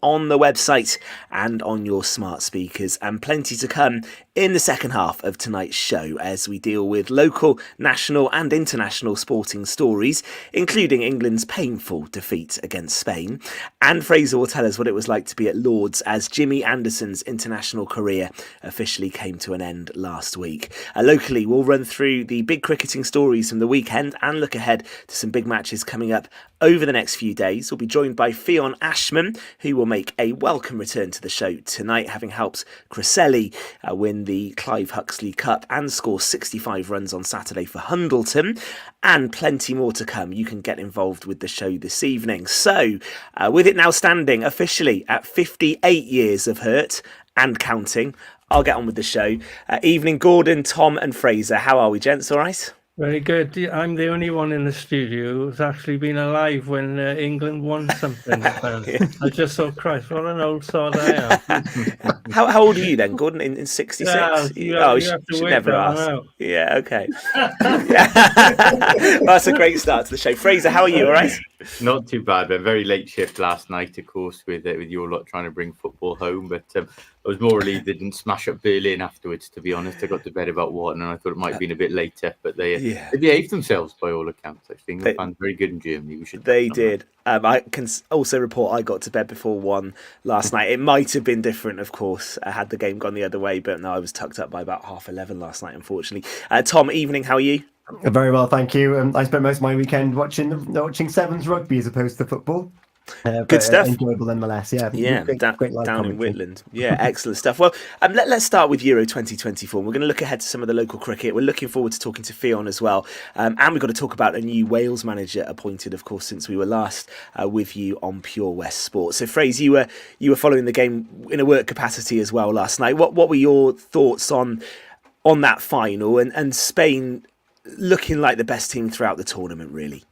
on the website and on your smart speakers, and plenty to come in the second half of tonight's show as we deal with local, national and international sporting stories, including England's painful defeat against Spain. And Fraser will tell us what it was like to be at Lord's as Jimmy Anderson's international career officially came to an end last week. Locally, we'll run through the big cricketing stories from the weekend and look ahead to some big matches coming up over the next few days. We'll be joined by Fionn Ashman, who will make a welcome return to the show tonight, having helped Cresselli win the Clive Huxley Cup and score 65 runs on Saturday for Hundleton, and plenty more to come. You can get involved with the show this evening. So, with it now standing officially at 58 years of hurt and counting, I'll get on with the show. Evening, Gordon, Tom and Fraser. How are we, gents? All right? Very good. I'm the only one in the studio who's actually been alive when England won something. I just thought, Christ, what an old sod I am. How old are you then, Gordon? In 66? You have to never ask. Yeah, okay. Well, that's a great start to the show. Fraser, how are you? All right? Not too bad, but very late shift last night, of course, with your lot trying to bring football home. But I was more relieved they didn't smash up Berlin afterwards, to be honest. I got to bed about 1, and I thought it might have been a bit later. But they behaved themselves by all accounts. I think the fans very good in Germany. They did. I can also report I got to bed before 1 last night. It might have been different, of course, had the game gone the other way. But no, I was tucked up by about 11:30 last night, unfortunately. Tom, evening, how are you? Very well, thank you. I spent most of my weekend watching Sevens rugby as opposed to football. Good stuff. Enjoyable nonetheless. Yeah, great down in Whitland. Yeah, excellent stuff. Well, let's start with Euro 2024. We're going to look ahead to some of the local cricket. We're looking forward to talking to Fionn as well. And we've got to talk about a new Wales manager appointed, of course, since we were last with you on Pure West Sport. So, Fraser, you were following the game in a work capacity as well last night. What were your thoughts on that final and Spain looking like the best team throughout the tournament, really?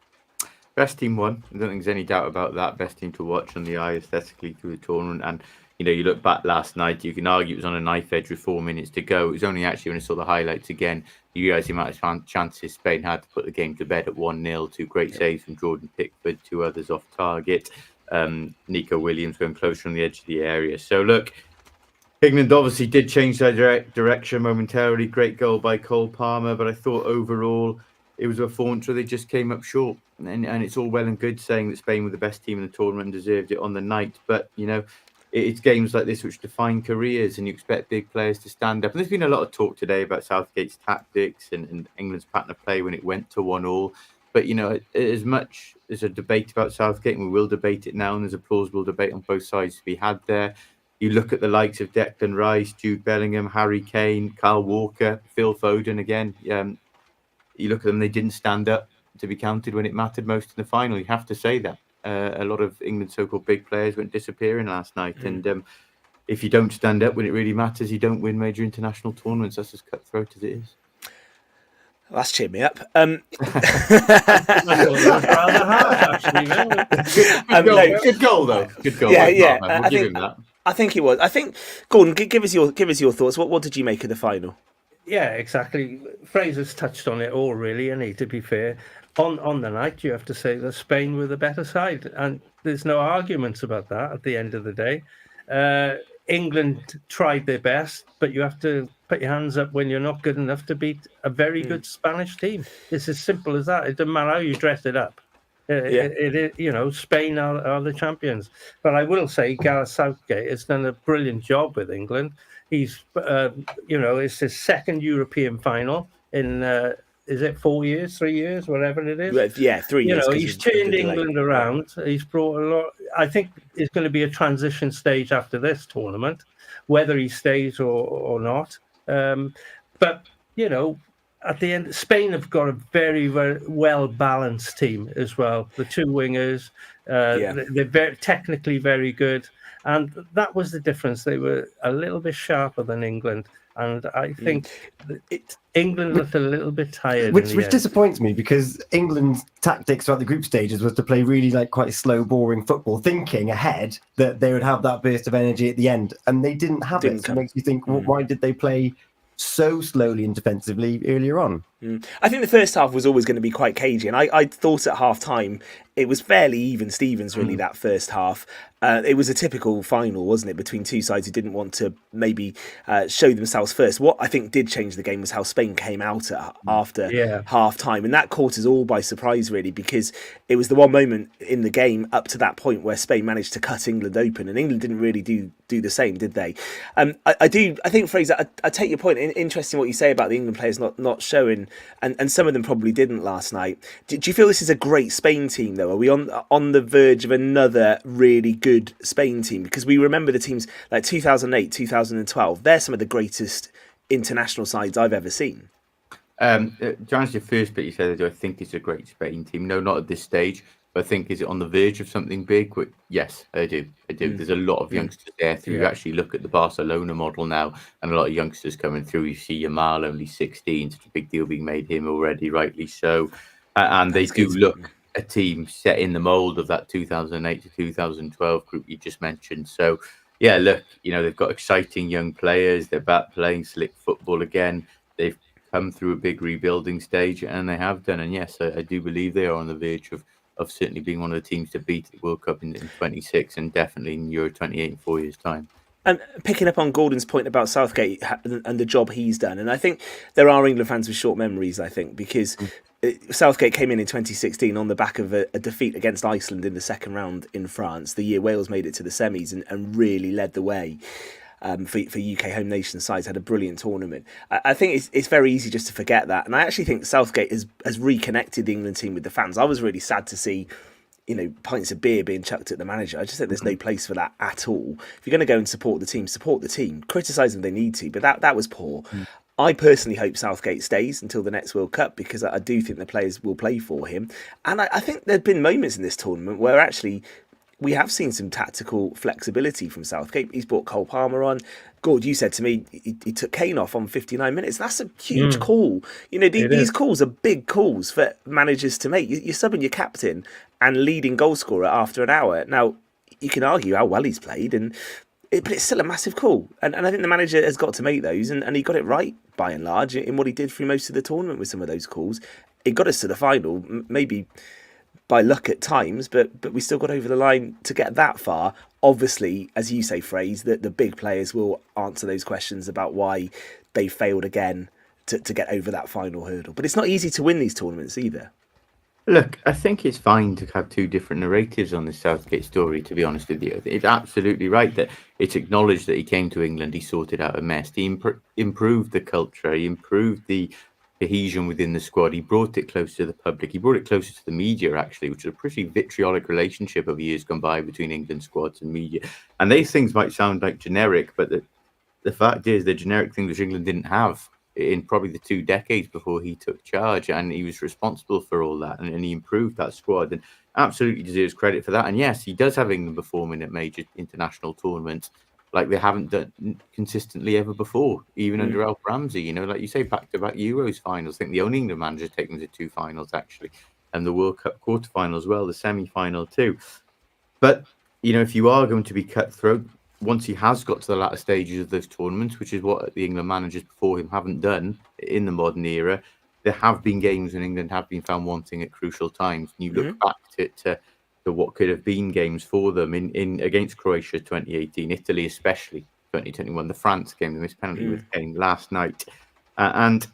Best team won. I don't think there's any doubt about that. Best team to watch on the eye aesthetically through the tournament. And, you look back last night, you can argue it was on a knife edge with 4 minutes to go. It was only actually when I saw the highlights again, you realise the amount of chances Spain had to put the game to bed at 1-0. 2 great saves from Jordan Pickford, 2 others off target. Nico Williams going closer on the edge of the area. So, look, England obviously did change their direction momentarily. Great goal by Cole Palmer, but I thought overall it was a performance where they just came up short. And it's all well and good saying that Spain were the best team in the tournament and deserved it on the night. But, it's games like this which define careers, and you expect big players to stand up. And there's been a lot of talk today about Southgate's tactics and England's pattern of play when it went to 1-1. But, as much as a debate about Southgate, and we will debate it now, and there's a plausible debate on both sides to be had there. You look at the likes of Declan Rice, Jude Bellingham, Harry Kane, Kyle Walker, Phil Foden again. You look at them, they didn't stand up to be counted when it mattered most in the final. You have to say that. A lot of England's so-called big players went disappearing last night. And if you don't stand up when it really matters, you don't win major international tournaments. That's as cutthroat as it is. Well, that's cheered me up. Good goal, though. Good goal. Yeah. We'll give him that. I think it was. I think, Gordon, give us your thoughts. What did you make of the final? Yeah, exactly. Fraser's touched on it all, really, and to be fair. On the night, you have to say that Spain were the better side, and there's no arguments about that at the end of the day. England tried their best, but you have to put your hands up when you're not good enough to beat a very good Spanish team. It's as simple as that. It doesn't matter how you dress it up. Spain are the champions. But I will say Gareth Southgate has done a brilliant job with England. He's, it's his second European final in, is it 4 years, 3 years, whatever it is? Yeah, 3 years. He's turned England around. He's brought a lot. I think it's going to be a transition stage after this tournament, whether he stays or not. But, at the end, Spain have got a very, very well-balanced team as well. The 2 wingers, they're technically very good. And that was the difference. They were a little bit sharper than England. And I think England looked a little bit tired. Which disappoints me, because England's tactics throughout the group stages was to play really quite slow, boring football, thinking ahead that they would have that burst of energy at the end. And they didn't have it. So it makes you think, why did they play so slowly and defensively earlier on? I think the first half was always going to be quite cagey, and I thought at half time it was fairly even Stevens, really, that first half. It was a typical final, wasn't it, between two sides who didn't want to maybe show themselves first. What I think did change the game was how Spain came out after half time, and that caught us all by surprise, really, because it was the one moment in the game up to that point where Spain managed to cut England open, and England didn't really do the same, did they? I think, Fraser, I take your point. Interesting what you say about the England players not showing, and some of them probably didn't last night. Do you feel this is a great Spain team, though? Are we on the verge of another really good Spain team? Because we remember the teams like 2008, 2012. They're some of the greatest international sides I've ever seen. To answer your first bit, you said, do I think it's a great Spain team? No, not at this stage. But I think, is it on the verge of something big? Yes, I do. There's a lot of youngsters there. If you actually look at the Barcelona model now, and a lot of youngsters coming through. You see Yamal, only 16, such a big deal being made him already, rightly so. And they do look a team set in the mould of that 2008 to 2012 group you just mentioned. So, yeah, look, they've got exciting young players. They're back playing slick football again. They've come through a big rebuilding stage, and they have done. And yes, I do believe they are on the verge of certainly being one of the teams to beat the World Cup in 26 and definitely in Euro 28 in 4 years' time. And picking up on Gordon's point about Southgate and the job he's done, and I think there are England fans with short memories, I think, because Southgate came in 2016 on the back of a defeat against Iceland in the second round in France, the year Wales made it to the semis and really led the way. For UK home nation sides, had a brilliant tournament. I think it's very easy just to forget that, and I actually think Southgate has reconnected the England team with the fans. I was really sad to see, pints of beer being chucked at the manager. I just think there's no place for that at all. If you're going to go and support the team. Criticise them if they need to, but that was poor. I personally hope Southgate stays until the next World Cup, because I do think the players will play for him, and I think there've been moments in this tournament where actually we have seen some tactical flexibility from Southgate. He's brought Cole Palmer on. Gord, you said to me he took Kane off on 59 minutes. That's a huge call. These calls are big calls for managers to make. You're subbing your captain and leading goal scorer after an hour. Now, you can argue how well he's played, but it's still a massive call. And I think the manager has got to make those, and he got it right by and large in what he did through most of the tournament with some of those calls. It got us to the final, maybe by luck at times, but we still got over the line to get that far. Obviously, as you say, Fraser, that the big players will answer those questions about why they failed again to get over that final hurdle. But it's not easy to win these tournaments either. Look, I think it's fine to have two different narratives on the Southgate story, to be honest with you. It's absolutely right that it's acknowledged that he came to England, he sorted out a mess, he improved the culture, he improved the cohesion within the squad. He brought it closer to the public. He brought it closer to the media, actually, which is a pretty vitriolic relationship of years gone by between England squads and media. And these things might sound like generic, but the fact is the generic thing which England didn't have in probably the 2 decades before he took charge, and he was responsible for all that, and he improved that squad and absolutely deserves credit for that. And yes, he does have England performing at major international tournaments like they haven't done consistently ever before, even under Alf Ramsey. Like you say, back-to-back Euros finals. I think the only England manager taken to 2 finals, actually, and the World Cup quarter-final as well, the semi-final too. But, if you are going to be cutthroat, once he has got to the latter stages of those tournaments, which is what the England managers before him haven't done in the modern era, there have been games when England have been found wanting at crucial times. And you look back to what could have been games for them in against Croatia 2018, Italy especially 2021, the France game, the missed penalty with Kane last night. And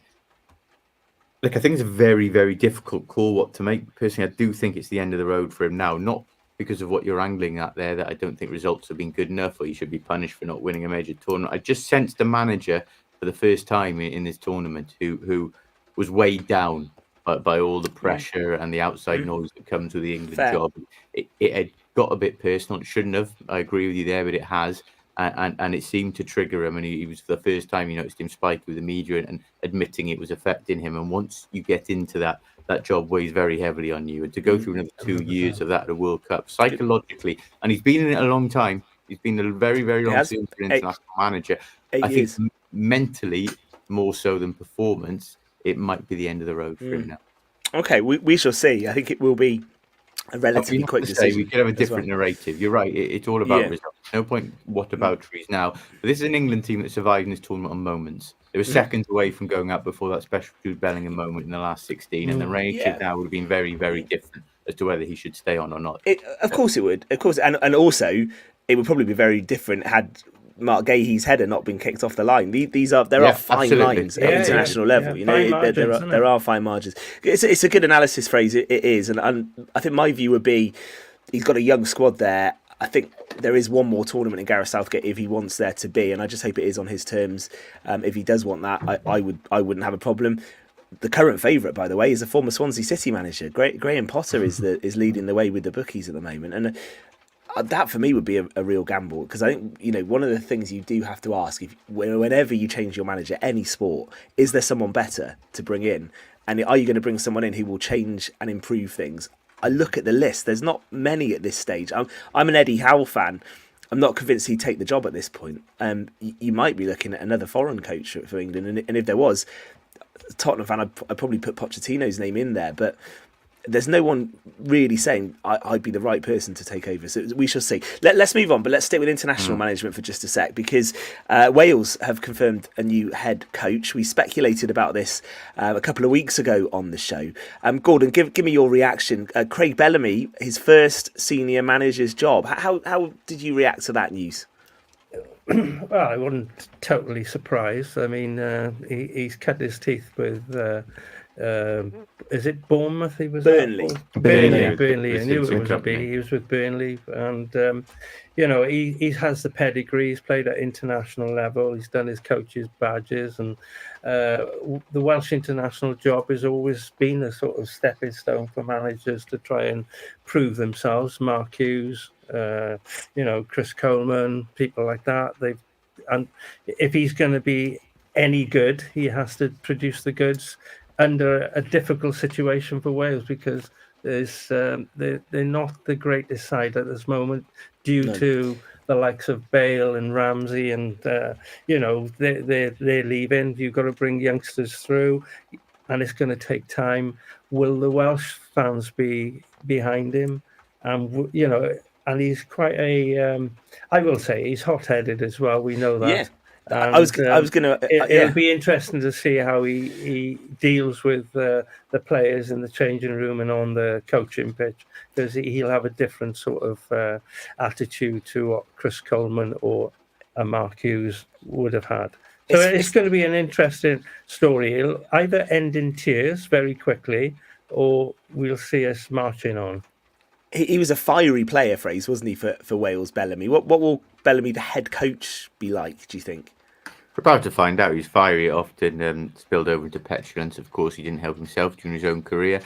look, I think it's a very, very difficult call what to make. Personally, I do think it's the end of the road for him now, not because of what you're angling at there, that I don't think results have been good enough or he should be punished for not winning a major tournament. I just sensed a manager for the first time in this tournament who was weighed down by all the pressure and the outside noise that comes with the England job. It had got a bit personal. It shouldn't have. I agree with you there, but it has. And it seemed to trigger him. And he was, for the first time, you noticed him spike with the media and admitting it was affecting him. And once you get into that job weighs very heavily on you. And to go through another 2 years of that at a World Cup, psychologically, and he's been in it a long time. He's been a very, very long time for an international manager. I think mentally, more so than performance, it might be the end of the road for him now. Okay, we shall see. I think it will be a relatively quick decision. We could have a different narrative. You're right. It's all about results. No point whatabouteries now. But this is an England team that survived in this tournament on moments. They were seconds away from going up before that special Jude Bellingham moment in the last 16, and the reaction now would have been very, very different as to whether he should stay on or not. Of course it would. Of course, and also it would probably be very different had Mark Gahey's header not been kicked off the line. There are fine lines at international level. You know, there are fine margins. It's a good analysis phrase. It is, and I think my view would be he's got a young squad there. I think there is one more tournament in Gareth Southgate if he wants there to be, and I just hope it is on his terms. If he does want that, I wouldn't have a problem. The current favourite, by the way, is the former Swansea City manager. Graham Potter is leading the way with the bookies at the moment, and that for me would be a real gamble, because I think, you know, one of the things you do have to ask whenever you change your manager, any sport, is there someone better to bring in, and are you going to bring someone in who will change and improve things? I look at the list. There's not many at this stage. I'm an Eddie Howe fan. I'm not convinced he'd take the job at this point. You might be looking at another foreign coach for England, and if there was, Tottenham fan, I'd probably put Pochettino's name in there, but there's no one really saying I'd be the right person to take over. So we shall see. Let's move on, but let's stick with international management for just a sec, because Wales have confirmed a new head coach. We speculated about this a couple of weeks ago on the show. Gordon, give me your reaction. Craig Bellamy, his first senior manager's job. How did you react to that news? Well, I wasn't totally surprised. I mean, he's cut his teeth with... is it Bournemouth? He was Burnley. Burnley. I knew it was a B. He was with Burnley, and you know, he has the pedigree. He's played at international level. He's done his coach's badges, and the Welsh international job has always been a sort of stepping stone for managers to try and prove themselves. Mark Hughes, you know, Chris Coleman, people like that. And if he's going to be any good, he has to produce the goods under a difficult situation for Wales, because they're not the greatest side at this moment due to the likes of Bale and Ramsey, and you know, they're leaving. You've got to bring youngsters through, and it's going to take time. Will the Welsh fans be behind him? You know, and he's quite a I will say he's hot-headed as well. We know that. Yeah. And I was going to. It'll be interesting to see how he deals with the players in the changing room and on the coaching pitch, because he'll have a different sort of attitude to what Chris Coleman or Mark Hughes would have had. So it's going to be an interesting story. It'll either end in tears very quickly, or we'll see us marching on. He was a fiery player, phrase, wasn't he, for Wales, Bellamy? What will Bellamy, the head coach, be like, do you think? We're about to find out. He's fiery, often spilled over into petulance. Of course, he didn't help himself during his own career.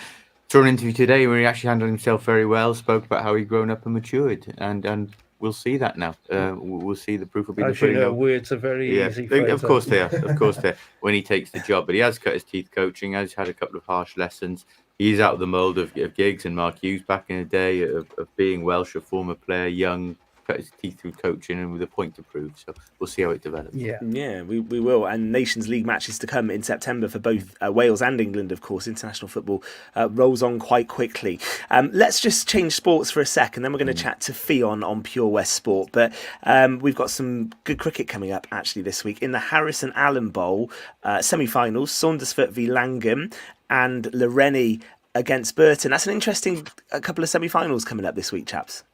Saw an interview today where he actually handled himself very well, spoke about how he'd grown up and matured, and we'll see that now. We'll see. The proof will be in the pudding. Actually, words are very easy. Of course they are. Of course they are. When he takes the job, but he has cut his teeth coaching. Has had a couple of harsh lessons. He's out of the mould of Giggs and Mark Hughes back in the day of being Welsh, a former player, young, cut his teeth through coaching and with a point to prove. So we'll see how it develops. Yeah, we will. And Nations League matches to come in September for both Wales and England, of course. International football rolls on quite quickly. Let's just change sports for a sec, and then we're going to chat to Fionn on Pure West Sport. But we've got some good cricket coming up, actually, this week. In the Harrison Allen Bowl semi-finals, Saundersfoot v Llangwm and Lawrenny against Burton. That's an interesting couple of semi-finals coming up this week, chaps.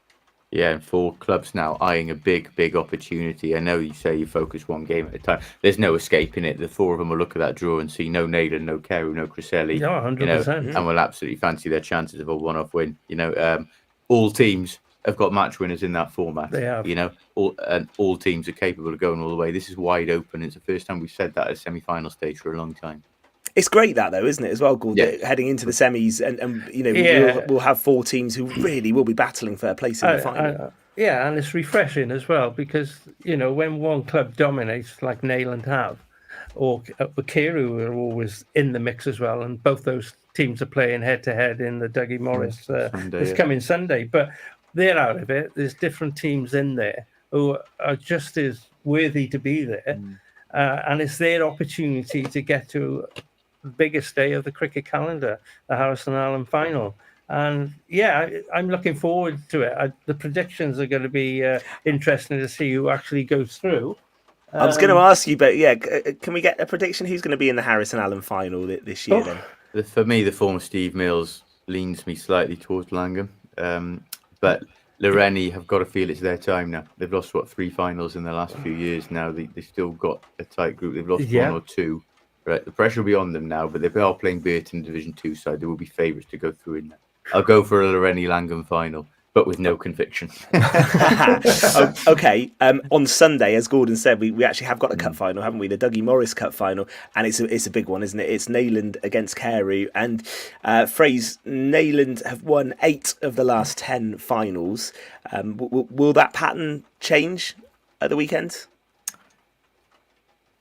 Yeah, 4 clubs now eyeing a big opportunity. I know you say you focus one game at a time. There's no escaping it. The 4 of them will look at that draw and see no Neyland, no Carew, no Criselli. No, 100%. And will absolutely fancy their chances of a one-off win. You know, all teams have got match winners in that format. They have. You know, all teams are capable of going all the way. This is wide open. It's the first time we've said that at semi-final stage for a long time. It's great that, though, isn't it, as well, Gord, heading into the semis, and you know, we'll have 4 teams who really will be battling for a place in the final. And it's refreshing as well, because, you know, when one club dominates like Neyland have, or Carew are always in the mix as well, and both those teams are playing head-to-head in the Dougie Morris this coming Sunday, but they're out of it. There's different teams in there who are just as worthy to be there, and it's their opportunity to get to the biggest day of the cricket calendar, the Harrison Allen final. And I'm looking forward to it. The predictions are going to be interesting to see who actually goes through. I was going to ask you, but yeah, can we get a prediction? Who's going to be in the Harris and Allen final this year then? For me, the form of Steve Mills leans me slightly towards Llangwm. But Lawrenny have got to feel it's their time now. They've lost, 3 finals in the last few years now. They've still got a tight group. They've lost 1 or 2. Right, the pressure will be on them now, but they are playing Burton Division 2 side. They will be favourites to go through in there. I'll go for a Lawrenny-Llangwm final, but with no conviction. Okay. On Sunday, as Gordon said, we actually have got a cup final, haven't we? The Dougie Morris Cup final, and it's a big one, isn't it? It's Neyland against Carew, and Neyland have won 8 of the last 10 finals. Will that pattern change at the weekend?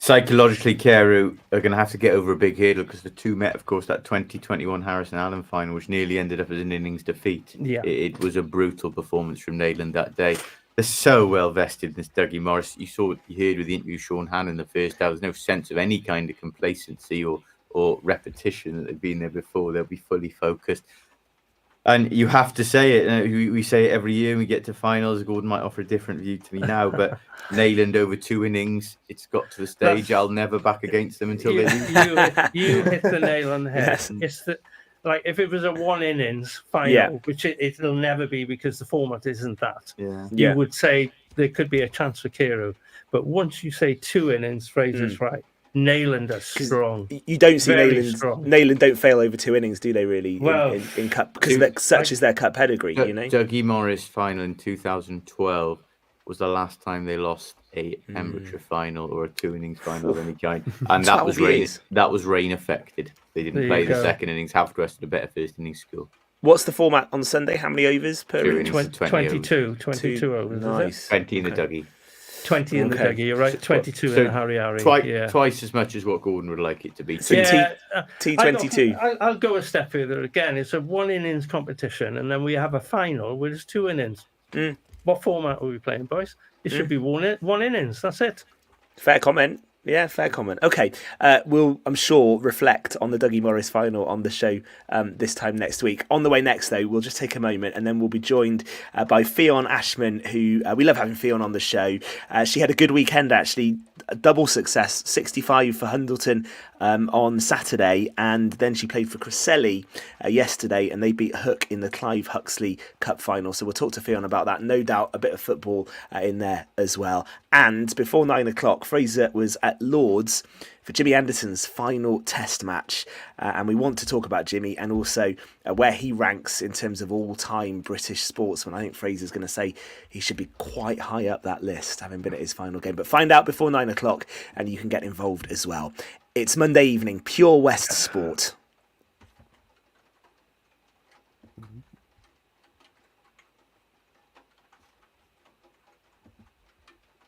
Psychologically, Carew are going to have to get over a big hurdle because the two met, of course, that 2021 Harris and Allen final, which nearly ended up as an innings defeat. Yeah. It was a brutal performance from Neyland that day. They're so well vested in this Dougie Morris. You heard with the interview Sean Hannon in the first hour, there's no sense of any kind of complacency or repetition that they've been there before. They'll be fully focused. And you have to say it. We say it every year when we get to finals. Gordon might offer a different view to me now, but Neyland over 2 innings, it's got to the stage. I'll never back against them until they lose. You hit the nail on the head. Yes. It's if it was a 1 innings final, which it'll never be because the format isn't that. You would say there could be a chance for Carew, but once you say 2 innings, Fraser's right. Neyland are strong. You don't see Neyland don't fail over 2 innings, do they? Really, well, in cup because such is their cup pedigree. Dougie Morris final in 2012 was the last time they lost a Pembrokeshire final or a 2 innings final of any kind, and that was rain affected. They didn't play the second innings. Have requested a better first innings score. What's the format on Sunday? How many overs per innings? 22 overs. Nice. 20 in the Dougie. 20 in the Dougie, you're right. 22 in the Harry. Twice as much as what Gordon would like it to be. T22. I'll go a step further again. It's a 1 innings competition, and then we have a final where it's 2 innings. What format are we playing, boys? It should be 1 innings. That's it. Fair comment. Yeah, fair comment. Okay, we'll, I'm sure, reflect on the Dougie Morris final on the show this time next week. On the way next, though, we'll just take a moment and then we'll be joined by Fionn Ashman, who we love having Fionn on the show. She had a good weekend, actually. A double success, 65 for Hundleton on Saturday, and then she played for Cresselly yesterday, and they beat Hook in the Clive Huxley Cup final. So we'll talk to Fionn about that. No doubt a bit of football in there as well. And before 9 o'clock, Fraser was at Lord's for Jimmy Anderson's final test match. And we want to talk about Jimmy and also where he ranks in terms of all-time British sportsmen. I think Fraser's going to say he should be quite high up that list, having been at his final game. But find out before 9 o'clock and you can get involved as well. It's Monday evening, Pure West Sport.